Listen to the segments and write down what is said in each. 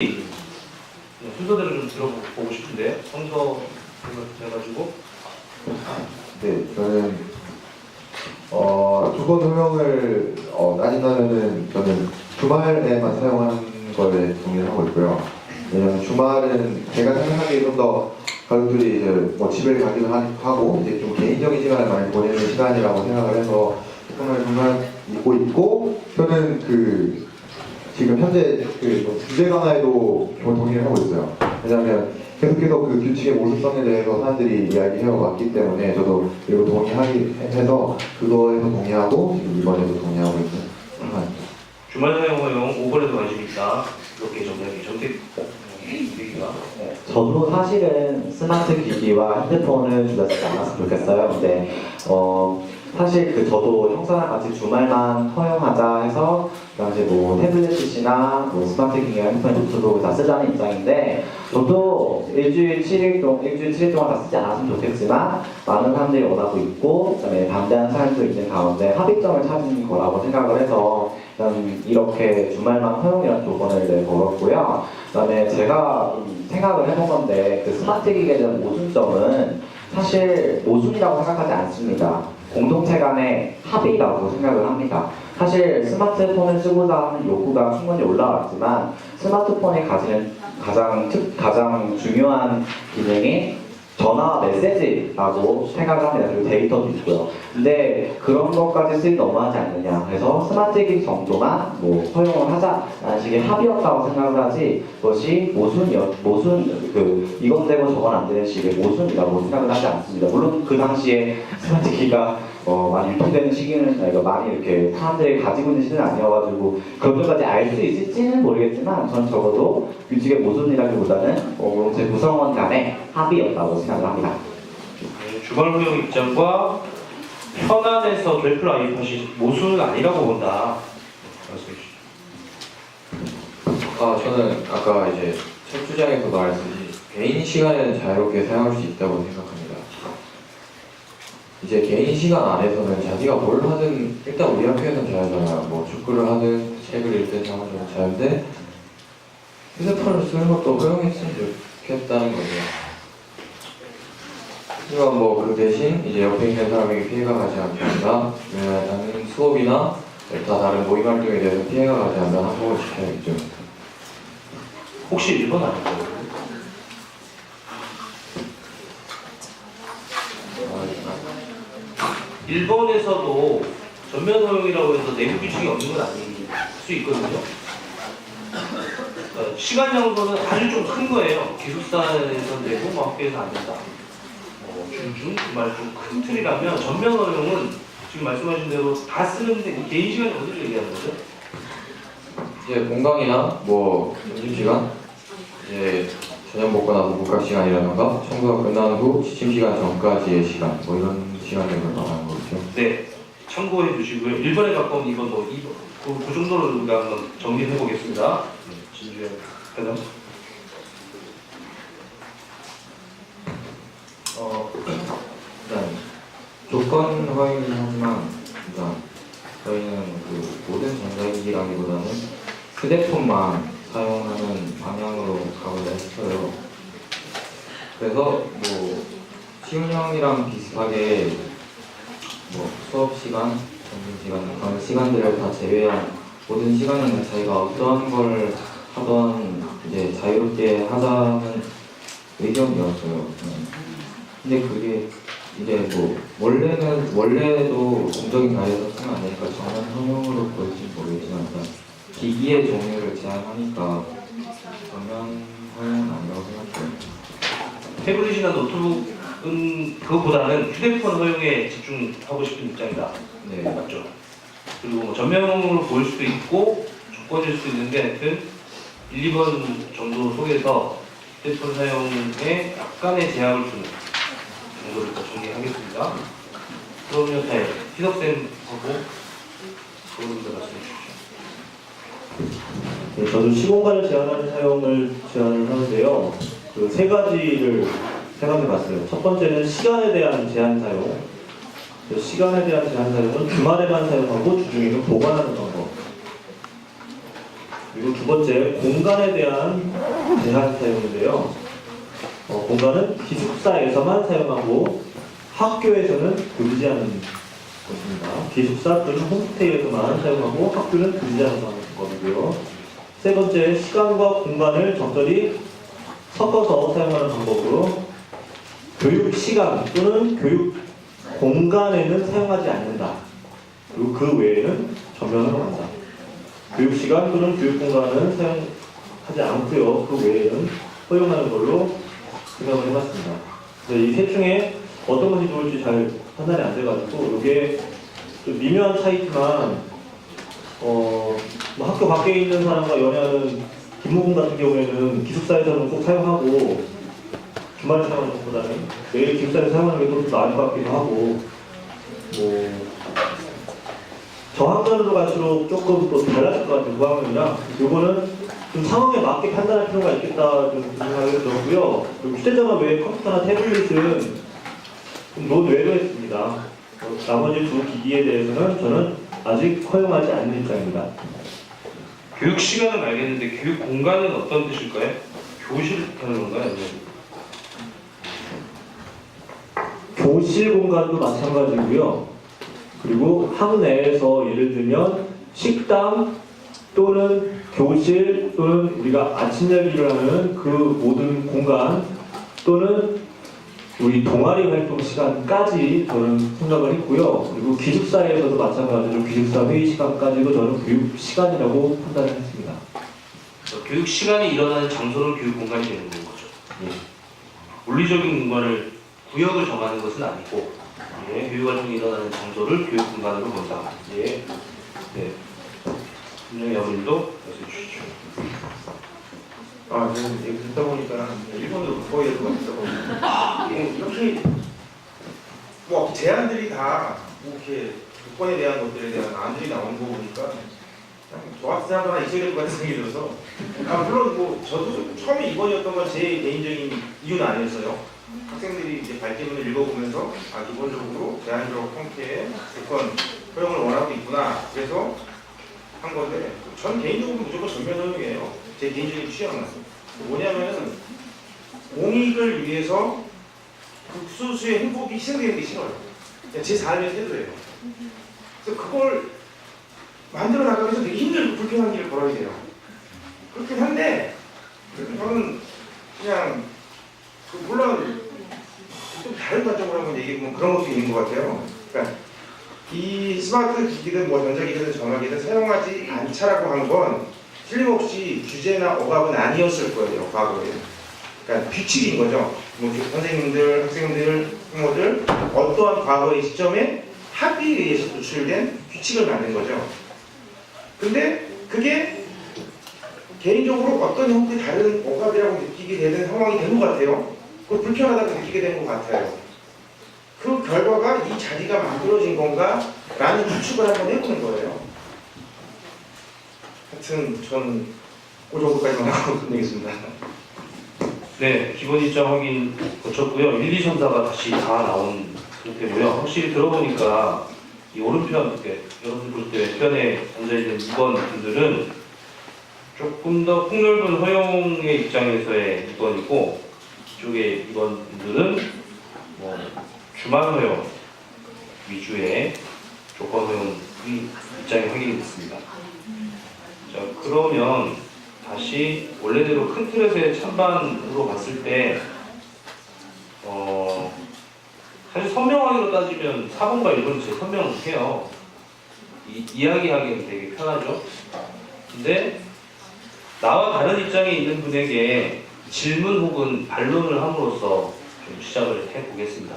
순서대로 좀 들어보고 싶은데 성서 해가지고. 네, 저는 주권 호명을 따진다면은 저는 주말에만 사용하는 거에 동의를 하고 있고요. 왜냐면 주말은 제가 생각하기에 좀 더 가족들이 이제 뭐 집에 가기도 하고 이제 좀 개인적인 시간을 많이 보내는 시간이라고 생각을 해서 정말 믿고 있고, 저는 지금 현재 규제 강화에도 동의를 하고 있어요. 왜냐하면 계속해서 그 규칙의 모순성에 대해서 사람들이 이야기해 왔기 때문에 저도 이거 동의해서 그거에서 동의하고 지금 이번에도 동의하고 있는 상황입니다. 주말 사용 허용 5번에도 관심 있다. 이렇게 정리하기 정책 얘기가. 저도 사실은 스마트 기기와 핸드폰을 줄였지 않았으면 좋겠어요. 근데 사실 저도 형사랑 같이 주말만 허용하자 해서 당시 뭐 태블릿 PC나 뭐 스마트 기기와 핸드폰, 노트북을 다 쓰자는 입장인데, 저도 일주일 7일 동안 다 쓰지 않았으면 좋겠지만 많은 사람들이 원하고 있고 그다음에 반대하는 사람도 있는 가운데 합의점을 찾은 거라고 생각을 해서 이렇게 주말만 허용이라는 조건을 내걸었고요. 그다음에 제가 생각을 해본 건데, 그 스마트 기기에 대한 모순점은 사실 모순이라고 생각하지 않습니다. 공동체 간의 합의라고 생각을 합니다. 사실 스마트폰을 쓰고자 하는 욕구가 충분히 올라왔지만 스마트폰이 가지는 가장 중요한 기능이 전화와 메시지라고 생각을 합니다. 그리고 데이터도 있고요. 근데 그런 것까지 쓰기 너무하지 않느냐. 그래서 스마트 기기 정도만 허용을 하자라는 식의 합의였다고 생각을 하지, 그것이 이건 되고 저건 안 되는 식의 모순이라고 생각을 하지 않습니다. 물론 그 당시에 스마트 기기가 많이 유통되는 시기는 많이 이렇게 사람들이 가지고 있는 시기는 아니어가지고 그런 것까지 알 수 있을지는 모르겠지만, 저는 적어도 규칙의 모순이라기보다는 제 구성원 간의 합의였다고 생각을 합니다. 주말 허용 입장과 현안에서 델플 아이팟이 모순은 아니라고 본다. 말씀해 주시죠. 저는 아까 이제 첫 주장에서 말했듯이 개인 시간에는 자유롭게 사용할 수 있다고 생각합니다. 이제 개인 시간 안에서는 자기가 뭘 하든 일단 우리 학교에서는 자유잖아요. 뭐 축구를 하든 책을 읽든 하는 자유인데 휴대폰을 쓰는 것도 허용했으면 좋겠다는 거죠. 하지만 그 대신 이제 옆에 있는 사람에게 피해가 가지 않게 한다. 나는 수업이나 다른 모임 활동에 대해서 피해가 가지 않는 한국을 지켜야겠죠. 혹시 1번 아닌가요? 1번에서도 전면 허용이라고 해서 내부 규칙이 없는 건 아닐 수 있거든요. 시간 장소는 아주 좀 큰 거예요. 기숙사에서 내고 학교에서 안 된다. 중중 정말 좀 큰 틀이라면 전면 허용은 지금 말씀하신 대로 다 쓰는데 개인 시간이 어디로 얘기하는 거죠? 이제 공강이나 점심시간, 이제 저녁 먹고 나서 복학 시간이라던가 청소가 끝난 후 취침 시간 전까지의 시간, 이런 시간을 말하는 거죠. 네, 참고해 주시고요. 1번에 가까운 2번, 2번 그 정도로 우리가 한번 정리해 보겠습니다. 진주의 회장. 일단 조건 허용이긴 하지만 일단 저희는 모든 전자기기라기보다는 휴대폰만 사용하는 방향으로 가고자 했어요. 그래서 시험형이랑 비슷하게 수업 시간, 점심 시간 그런 시간들을 다 제외한 모든 시간에는 자기가 어떤 걸 하던 이제 자유롭게 하자는 의견이었어요. 근데 그게 이제 원래도 공적인 자리에서 쓰면 안 되니까 전면 허용으로 보일지 모르겠지만 일단 기기의 종류를 제한하니까 전면 허용은 아니라고 생각해요. 태블릿이나 노트북은 그것보다는 휴대폰 허용에 집중하고 싶은 입장이다. 네. 맞죠? 그리고 전면으로 보일 수도 있고 조건일 수도 있는데, 하여튼 1, 2번 정도 속에서 휴대폰 사용에 약간의 제약을 두는 정도를 정리하겠습니다. 그러면 희석쌤하고 그분들 말씀해 주시죠. 네, 저도 시공간을 제한하는 사용을 제안을 하는데요. 세 가지를 생각해봤어요. 첫 번째는 시간에 대한 제한 사용. 시간에 대한 제한 사용은 주말에만 사용하고 주중에는 보관하는 방법. 그리고 두 번째, 공간에 대한 제한 사용인데요. 공간은 기숙사에서만 사용하고 학교에서는 금지하는 것입니다. 기숙사 또는 홈스테이에서만 사용하고 학교는 금지하는 것이고요. 세 번째, 시간과 공간을 적절히 섞어서 사용하는 방법으로 교육 시간 또는 교육 공간에는 사용하지 않는다. 그리고 그 외에는 전면 허용한다. 교육 시간 또는 교육 공간은 사용하지 않고요. 그 외에는 허용하는 걸로 생각을 해봤습니다. 이 셋 중에 어떤 것이 좋을지 잘 판단이 안 돼가지고 이게 좀 미묘한 차이지만 뭐 학교 밖에 있는 사람과 연애하는 김무공 같은 경우에는 기숙사에서는 꼭 사용하고 주말에 사용하는 것보다는 매일 기숙사에서 사용하는 게 더 나을 것 같기도 하고 뭐 저학년으로 갈수록 조금 또 달라질 것 같아요. 고학년이랑 요거는 좀 상황에 맞게 판단할 필요가 있겠다 좀 생각이 들었고요. 그리고 휴대전화 외에 컴퓨터나 태블릿은 좀 논외로 했습니다. 나머지 두 기기에 대해서는 저는 아직 허용하지 않는 입장입니다. 교육 시간은 알겠는데 교육 공간은 어떤 뜻일까요? 교실 하는 건가요? 아니면 교실 공간도 마찬가지고요. 그리고 학 내에서 예를 들면 식당 또는 교실 또는 우리가 아침 열기를 하는 그 모든 공간 또는 우리 동아리 활동 시간까지 저는 생각을 했고요. 그리고 기숙사에서도 마찬가지로 기숙사 회의 시간까지도 저는 교육 시간이라고 판단을 했습니다. 교육 시간이 일어나는 장소는 교육 공간이 되는 거죠. 예. 물리적인 공간을 구역을 정하는 것은 아니고 예. 교육 활동이 일어나는 장소를 교육 공간으로 본다. 예. 네. 분명히 여러분도 말씀해 주시죠. 저는 얘기 듣다 보니까 일본도 거의 예를 듣다 보니까 이렇게 뭐 제안들이 다 뭐 이렇게 조건에 대한 것들에 대한 안들이 나오는 거 보니까 저 같은 사람도 하나 있어야 될 것 같은 생각이 들어서 물론 뭐 저도 처음에 2번이었던 건 제 개인적인 이유는 아니었어요. 학생들이 이제 발제문을 읽어보면서 기본적으로 제한적 형태의 조건 허용을 원하고 있구나 그래서 한 건데 전 개인적으로 무조건 전면 허용이에요. 제 개인적인 취향은 뭐냐면은 공익을 위해서 국수수의 행복이 희생되는 게 싫어요. 제 삶의 태도예요. 그래서 그걸 만들어 나가기 위해서 되게 힘들고 불편한 길을 걸어야 돼요. 그렇긴 한데 저는 그냥 물론 좀 다른 관점으로 한번 얘기해보면 그런 것도 있는 것 같아요. 그러니까 이 스마트 기기든 뭐 전자기기든 전화기든 사용하지 않자라고 한 건 틀림없이 규제나 억압은 아니었을 거예요, 과거에. 그러니까 규칙인 거죠. 뭐 선생님들, 학생들, 부모들 어떠한 과거의 시점에 합의에 의해서 도출된 규칙을 만든 거죠. 근데 그게 개인적으로 어떤 형태의 다른 억압이라고 느끼게 되는 상황이 된 것 같아요. 그걸 불편하다고 느끼게 된 것 같아요. 그 결과가 이 자리가 만들어진 건가? 라는 추측을 한번 해보는 거예요. 하여튼 저는 그 정도까지만 하고 끝내겠습니다. 네, 기본 입장 확인 거쳤고요. 1, 2, 3, 4가 다시 다 나온 상태고요. 확실히 들어보니까 이 오른편, 여러분 볼 때 왼편에 앉아있는 2번 분들은 조금 더 폭넓은 허용의 입장에서의 2번이고 이쪽에 2번 분들은 뭐 주말 허용 위주의 조건 허용 입장이 확인이 됐습니다. 자, 그러면 다시 원래대로 큰 틀에서의 찬반으로 봤을 때 사실 선명하기로 따지면 4번과 1번은 제일 선명해요. 이야기하기는 되게 편하죠. 근데 나와 다른 입장에 있는 분에게 질문 혹은 반론을 함으로써 좀 시작을 해보겠습니다.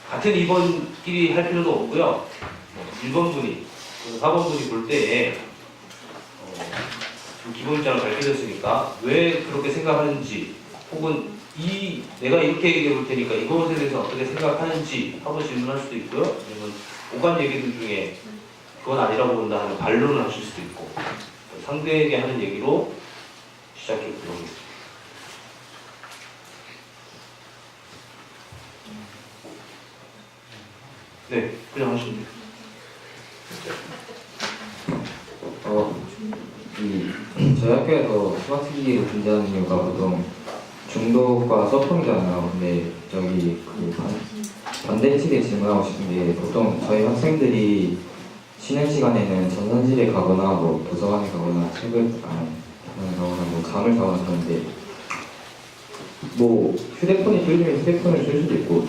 같은 2번끼리 할 필요도 없고요. 1번분이, 4번분이 볼 때에 기본 입장을 밝혀졌으니까 왜 그렇게 생각하는지 혹은 내가 이렇게 얘기해 볼 테니까 이것에 대해서 어떻게 생각하는지 하고 질문할 수도 있고요. 아니면 오간 얘기들 중에 그건 아니라고 본다 하는 반론을 하실 수도 있고 상대에게 하는 얘기로 시작해 보도록 하겠습니다. 네, 그냥 하시면 돼요. 이 저희 학교에서 스마트 기기를 금지하는 이유가 보통 중독과 서통이잖아요. 근데 저기 그 반대측에 질문하고 싶은 게 보통 저희 학생들이 쉬는 시간에는 전산실에 가거나 뭐 도서관에 가거나 책을 가거나 뭐 감을 사거나 그러는데 뭐 휴대폰이 뚫리면 휴대폰을 쓸 수도 있고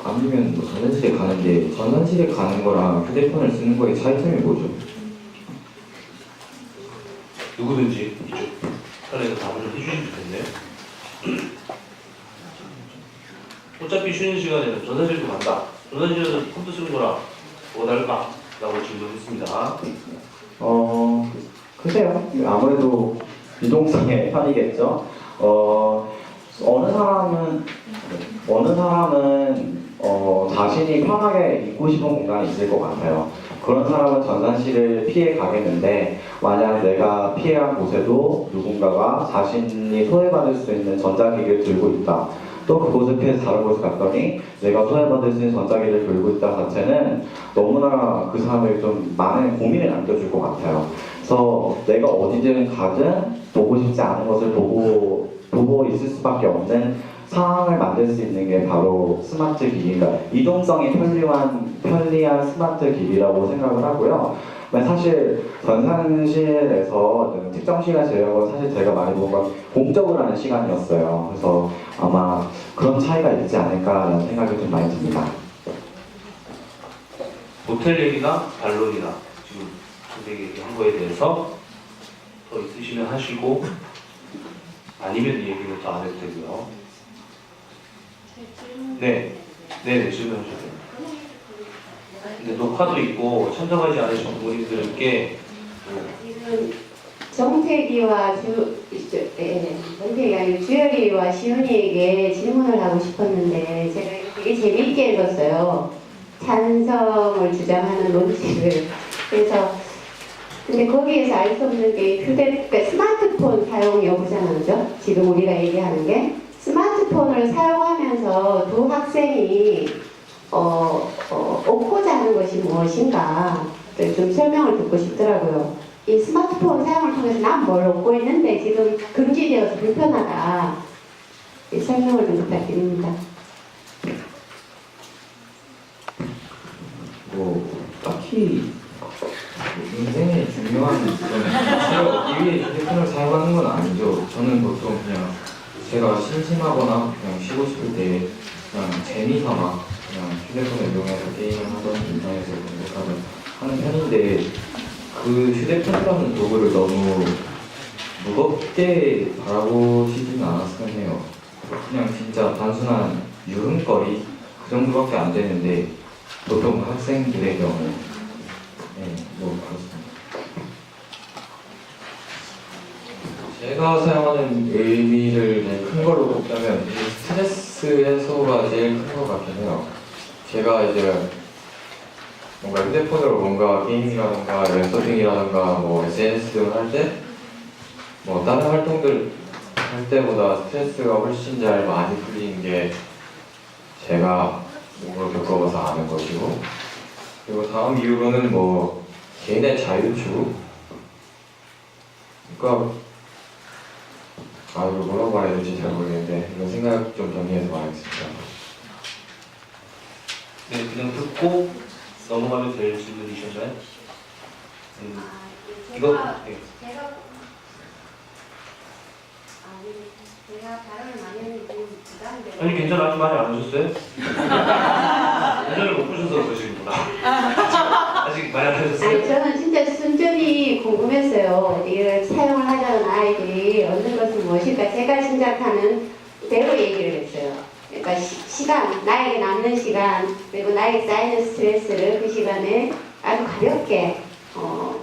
아니면 뭐 전산실에 가는데 전산실에 가는 거랑 휴대폰을 쓰는 거의 차이점이 뭐죠? 누구든지 이쪽 편에서 답을 좀 해주시면 좋겠네요. 어차피 쉬는 시간에는 전산실도 간다. 전산실에서 컴퓨터 쓰는 거랑 뭐가 다를까? 라고 질문했습니다. 글쎄요. 아무래도 유동성의 편이겠죠. 어느 사람은 자신이 편하게 있고 싶은 공간이 있을 것 같아요. 그런 사람은 전산실을 피해 가겠는데 만약 내가 피해간 곳에도 누군가가 자신이 소외받을 수 있는 전자기기를 들고 있다. 또 그곳을 피해서 다른 곳에 갔더니 내가 소외받을 수 있는 전자기기를 들고 있다 자체는 너무나 그 사람에게 좀 많은 고민을 안겨줄 것 같아요. 그래서 내가 어디든 가든 보고 싶지 않은 것을 보고 있을 수밖에 없는 상황을 만들 수 있는 게 바로 스마트 기기가 이동성이 편리한 스마트 기기라고 생각을 하고요. 사실 전산실에서 특정 시간 제외하고 사실 제가 많이 본 건 공적으로 하는 시간이었어요. 그래서 아마 그런 차이가 있지 않을까라는 생각이 좀 많이 듭니다. 모텔 얘기나 반론이나 지금 선생님이 얘기한 거에 대해서 더 있으시면 하시고 아니면 이 얘기는 더 안 해도 되고요. 네, 질문하셔도 돼요. 근데 녹화도 있고 참석하지 않으신 부모님들께 지금 정태기와 정태기 아니고 주열이와 시윤이에게 질문을 하고 싶었는데 제가 되게 재미있게 읽었어요. 찬성을 주장하는 논지를. 그래서 근데 거기에서 알 수 없는 게 그러니까 스마트폰 사용 여부잖아요, 그죠? 지금 우리가 얘기하는 게 스마트폰을 사용하면서 두 학생이 얻고자 하는 것이 무엇인가 좀 설명을 듣고 싶더라고요. 이 스마트폰 사용을 통해서 난 뭘 얻고 있는데 지금 금지되어서 불편하다. 이 설명을 좀 부탁드립니다. 뭐 딱히 인생에 중요한 그런 얻기 위해 휴대폰을 사용하는 건 아니죠. 저는 보통 그냥 제가 심심하거나 그냥 쉬고 싶을 때 그냥 재미삼아 그냥 휴대폰을 이용해서 게임을 하던 인터넷을 검색하던 하는 편인데 그 휴대폰이라는 도구를 너무 무겁게 바라보시지는 않았으면 해요. 그냥 진짜 단순한 유흥거리 그 정도밖에 안 되는데 보통 학생들의 경우 뭐 그렇습니다. 제가 사용하는 의미를 큰 걸로 꼽자면 스트레스 해소가 제일 큰 것 같긴 해요. 제가 이제 뭔가 휴대폰으로 뭔가 게임이라던가 웹서핑이라던가 뭐 SNS를 할 때 뭐 다른 활동들 할 때보다 스트레스가 훨씬 잘 많이 풀리는 게 제가 몸으로 겪어봐서 아는 것이고, 그리고 다음 이유로는 뭐 개인의 자유추구. 그러니까 이거 뭐라고 말해야 될지 잘 모르겠는데 이런 생각 좀 정리해서 말하겠습니다. 네, 그냥 듣고 넘어가면 될 질문이셨나요? 이거 네. 제가 발언을 많이 했는데 부담돼요. 아니 괜찮아, 아직 많이 안 하셨어요? 예전을 못 보셔서 그러시는구나. 아직 많이 안 하셨어요? 아니, 저는 진짜 순전히 궁금했어요. 이걸 사용을 하자는 아이들이 얻는 것은 무엇일까? 제가 생각하는 대로 얘기를 했어요. 그러니까 시간, 나에게 남는 시간, 그리고 나에게 쌓이는 스트레스를 그 시간에 아주 가볍게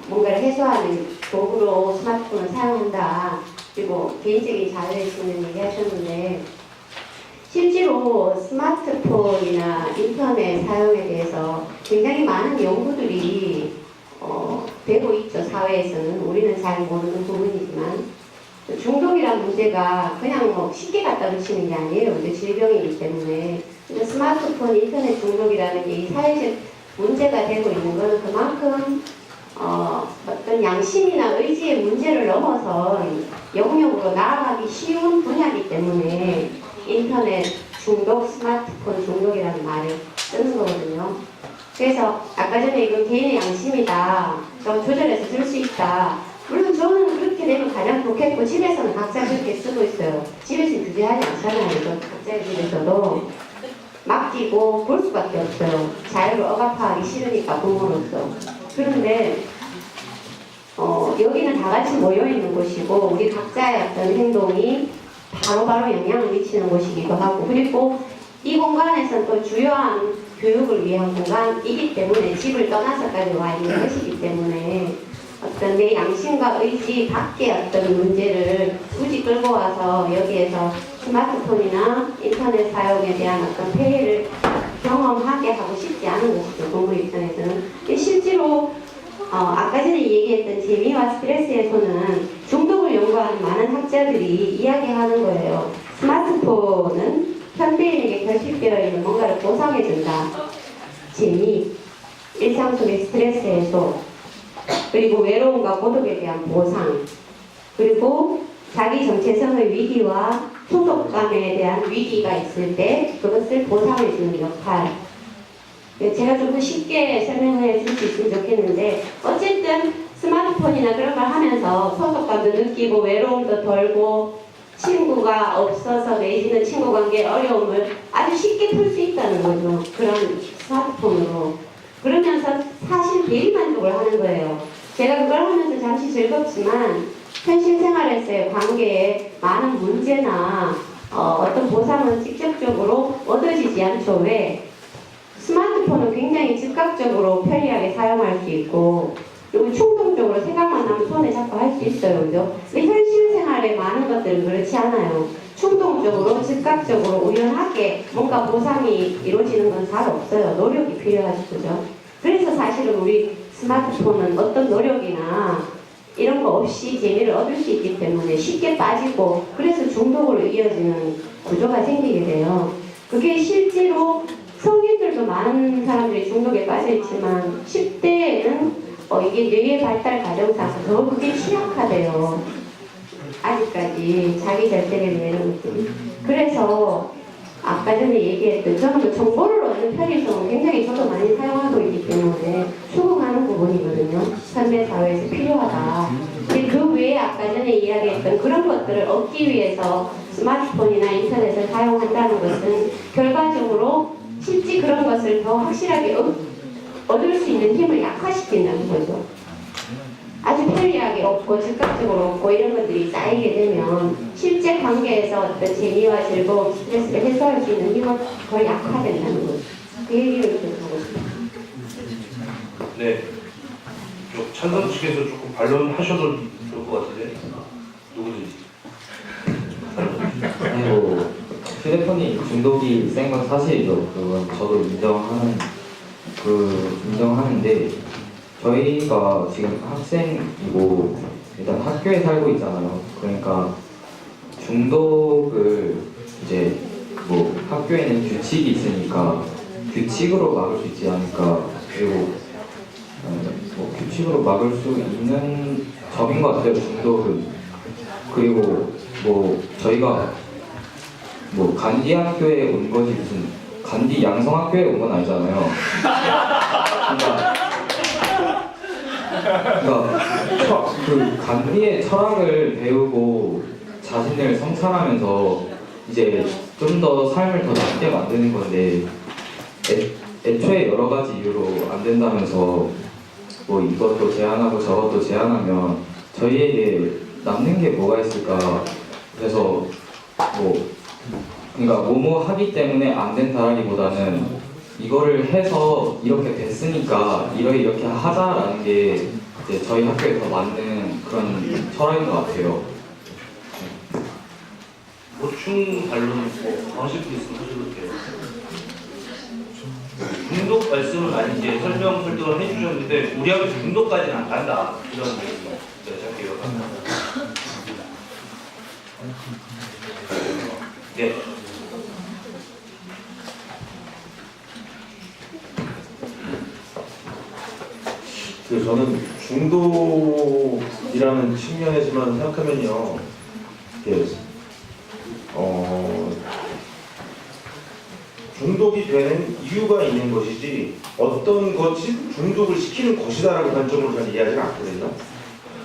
뭔가를 해소하는 도구로 스마트폰을 사용한다. 그리고 개인적인 자유의 있는 얘기 하셨는데 실제로 스마트폰이나 인터넷 사용에 대해서 굉장히 많은 연구들이 되고 있죠. 사회에서는 우리는 잘 모르는 부분이지만 중독이라는 문제가 그냥 뭐 쉽게 갖다 붙이는 게 아니에요. 근데 질병이기 때문에 근데 스마트폰, 인터넷 중독이라는 게 이 사회적 문제가 되고 있는 거는 그만큼 어떤 양심이나 의지의 문제를 넘어선 영역으로 나아가기 쉬운 분야이기 때문에 인터넷 중독, 스마트폰 중독이라는 말을 쓰는 거거든요. 그래서 아까 전에 이건 개인의 양심이다. 좀 조절해서 쓸 수 있다. 물론 저는 그렇게 되면 가장 좋겠고 집에서는 각자 그렇게 쓰고 있어요. 집에서는 규제하지 않잖아요. 각자의 집에서도 맡기고 볼 수밖에 없어요. 자유를 억압하기 싫으니까 부모로서. 그런데 여기는 다 같이 모여있는 곳이고 우리 각자의 어떤 행동이 바로바로 영향을 미치는 곳이기도 하고 그리고 이 공간에서는 또 주요한 교육을 위한 공간이기 때문에 집을 떠나서까지 와 있는 것이기 때문에 어떤 내 양심과 의지 밖의 어떤 문제를 굳이 끌고 와서 여기에서 스마트폰이나 인터넷 사용에 대한 어떤 폐해를 경험하게 하고 싶지 않은 것이죠. 부모 입장에서는. 실제로 아까 전에 얘기했던 재미와 스트레스에서는 중독을 연구하는 많은 학자들이 이야기하는 거예요. 스마트폰은 현대인에게 결핍되어 있는 뭔가를 보상해준다. 재미, 일상 속의 스트레스 해소, 그리고 외로움과 고독에 대한 보상, 그리고 자기 정체성의 위기와 소속감에 대한 위기가 있을 때 그것을 보상해주는 역할. 제가 좀 더 쉽게 설명해 줄 수 있으면 좋겠는데 어쨌든 스마트폰이나 그런 걸 하면서 소속감도 느끼고 외로움도 덜고 친구가 없어서 내지는 친구 관계의 어려움을 아주 쉽게 풀 수 있다는 거죠. 그런 스마트폰으로. 그러면서 사실 대리만족을 하는 거예요. 제가 그걸 하면서 잠시 즐겁지만 현실 생활에서의 관계에 많은 문제나 어떤 보상은 직접적으로 얻어지지 않죠. 왜? 스마트폰은 굉장히 즉각적으로 편리하게 사용할 수 있고 그리고 충동적으로 생각만 나면 손에 잡고 할 수 있어요. 그죠? 근데 현실 생활의 많은 것들은 그렇지 않아요. 충동적으로 즉각적으로 우연하게 뭔가 보상이 이루어지는 건 잘 없어요. 노력이 필요하죠. 그죠? 그래서 사실은 우리 스마트폰은 어떤 노력이나 이런 거 없이 재미를 얻을 수 있기 때문에 쉽게 빠지고 그래서 중독으로 이어지는 구조가 생기게 돼요. 그게 실제로 성인들도 많은 사람들이 중독에 빠져 있지만 10대에는 이게 뇌의 발달 과정상 더 그게 취약하대요. 아직까지 자기 절대를 내는 것들이. 그래서 아까 전에 얘기했던 저는 그 정보를 얻는 편의성은 굉장히 저도 많이 사용하고 있기 때문에 수긍하는 부분이거든요. 현대 사회에서 필요하다. 근데 그 외에 아까 전에 이야기했던 그런 것들을 얻기 위해서 스마트폰이나 인터넷을 사용한다는 것은 결과적으로 실제 그런 것을 더 확실하게 얻을 수 있는 힘을 약화시킨다는 거죠. 아주 편리하게 얻고 즉각적으로 얻고 이런 것들이 쌓이게 되면 실제 관계에서 어떤 재미와 즐거움, 스트레스를 해소할 수 있는 힘은 더 약화된다는 거죠. 그 얘기를 좀 하고 싶어요. 네. 찬성 측에서 조금 반론하셔도 좋을 것 같은데 누구든지. 아니 뭐 휴대폰이 중독이 센 건 사실이죠. 그건 저도 인정하는데 저희가 지금 학생이고 일단 학교에 살고 있잖아요. 그러니까 중독을 이제 뭐 학교에는 규칙이 있으니까 규칙으로 막을 수 있지 않을까. 그리고 뭐 규칙으로 막을 수 있는 점인 것 같아요. 중독은. 그리고 뭐 저희가 뭐 간디 학교에 온 거지 무슨 간디 양성학교에 온 건 아니잖아요. 그러니까 그 간디의 철학을 배우고 자신을 성찰하면서 이제 좀 더 삶을 더 낫게 만드는 건데 애초에 여러 가지 이유로 안 된다면서 뭐 이것도 제한하고 저것도 제한하면 저희에게 남는 게 뭐가 있을까. 그래서 뭐 그러니까 뭐뭐 하기 때문에 안 된다라기보다는 이거를 해서 이렇게 됐으니까 이렇게 하자라는 게 이제 저희 학교에 더 맞는 그런 철학인 것 같아요. 보충 반론 하실 분 있으면 하셔도 돼요. 중독 말씀은 아닌데 설명을 해주셨는데 우리 학교 중독까지는 안 간다 이런 말씀 생각해요. 네. 그 저는 중독이라는 측면에서만 생각하면요, 이게 중독이 되는 이유가 있는 것이지 어떤 것이 중독을 시키는 것이다라고 관점으로 저는 이해하지는 않거든요.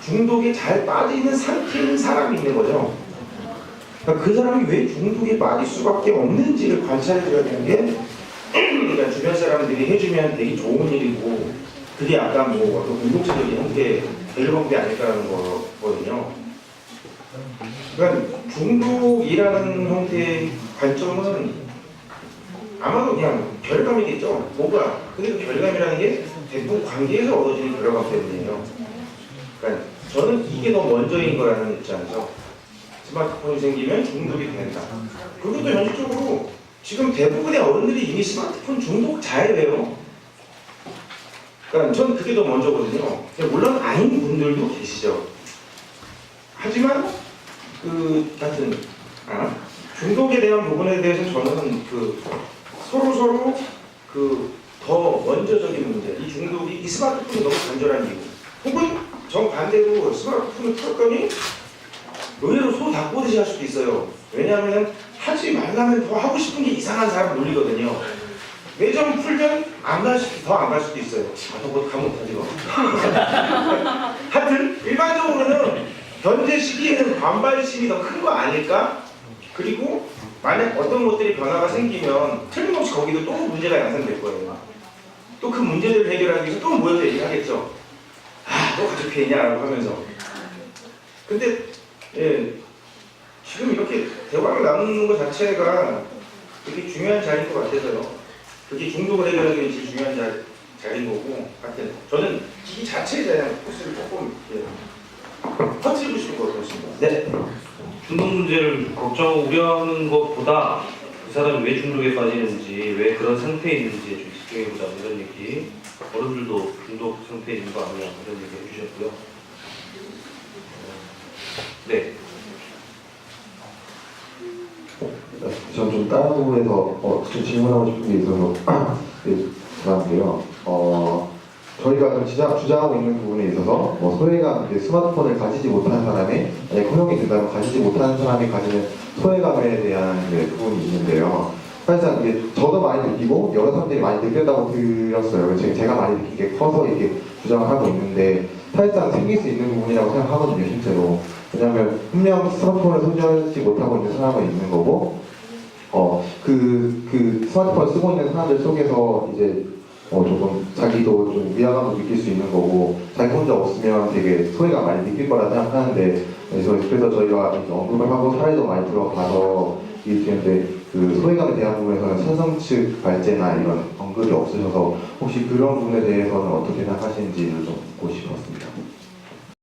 중독에 잘 빠지는 상태인 사람이 있는 거죠. 그러니까 그 사람이 왜 중독에 빠질 수밖에 없는지를 관찰해줘야 되는 게 그러니까 주변 사람들이 해주면 되게 좋은 일이고 그게 약간 뭐 어떤 공동체적인 형태의 밸런게 아닐까라는 거거든요. 그러니까 중독이라는 형태의 관점은 아마도 그냥 결과이겠죠. 뭔가 그래서 결과이라는 게 대부분 관계에서 얻어지는 결과 때문이에요. 그러니까 저는 이게 더 먼저인 거라는 입장에서 스마트폰이 생기면 중독이 된다. 그것도 현실적으로 지금 대부분의 어른들이 이미 스마트폰 중독자예요. 그러니까 저는 그게 더 먼저거든요. 물론 아닌 분들도 계시죠. 하지만 하여튼 중독에 대한 부분에 대해서 저는 서로 더 원조적인 문제, 이 중독이 이 스마트폰이 너무 간절한 이유, 혹은 정반대로 스마트폰을 털었더니 의외로 소 닭보듯이 할 수도 있어요. 왜냐하면 하지 말라면 더 하고 싶은 게 이상한 사람 논리거든요. 매점 풀면 더 안 갈 수도 있어요. 너 가면 못하지 뭐. 하여튼 일반적으로는 현재 시기에는 반발심이 더 큰 거 아닐까? 그리고 만약 어떤 것들이 변화가 생기면 틀림없이 거기도 또 문제가 양산될 거예요. 또 그 문제들을 해결하기 위해서 또 모여서 얘기하겠죠. 너 가족 피해냐라고 하면서. 근데 지금 이렇게 대화를 나누는 것 자체가 되게 중요한 자리인 것 같아서요. 그게 중독을 해결하기 위해 제일 중요한 자리인 거고, 하여튼 저는 이 자체에 대한 포스를 조금 퍼뜨리고 싶은 것 같습니다. 네. 중독 문제를 걱정, 우려하는 것보다 그 사람이 왜 중독에 빠지는지, 왜 그런 상태에 있는지에 좀 집중해보자 이런 얘기. 어른들도 중독 상태에 있는 거 아니냐 이런 얘기 해주셨고요. 네. 전 좀 다른 부분에서 좀 질문하고 싶은 게 있어서 죄송한데요. 저희가 좀 주장하고 있는 부분에 있어서 소외감, 스마트폰을 가지지 못한 사람이 만약 허용이 된다면 가지지 못하는 사람이 가지는 소외감에 대한 부분이 있는데요. 사실상 저도 많이 느끼고 여러 사람들이 많이 느꼈다고 들었어요. 제가 많이 느낀 게 커서 이렇게 주장을 하고 있는데 사실상 생길 수 있는 부분이라고 생각하거든요, 실제로. 왜냐하면 분명 스마트폰을 소지하지 못하고 있는 사람은 있는 거고, 그 스마트폰을 쓰고 있는 사람들 속에서 이제 조금 자기도 좀 위화감을 느낄 수 있는 거고, 자기 혼자 없으면 되게 소외감 많이 느낄 거라 생각하는데, 그래서 저희가 이제 언급을 하고 사례도 많이 들어가서 이랬는데, 그 소외감에 대한 부분에서는 찬성 측 발제나 이런 언급이 없으셔서 혹시 그런 부분에 대해서는 어떻게 생각하시는지를 좀 묻고 싶었습니다.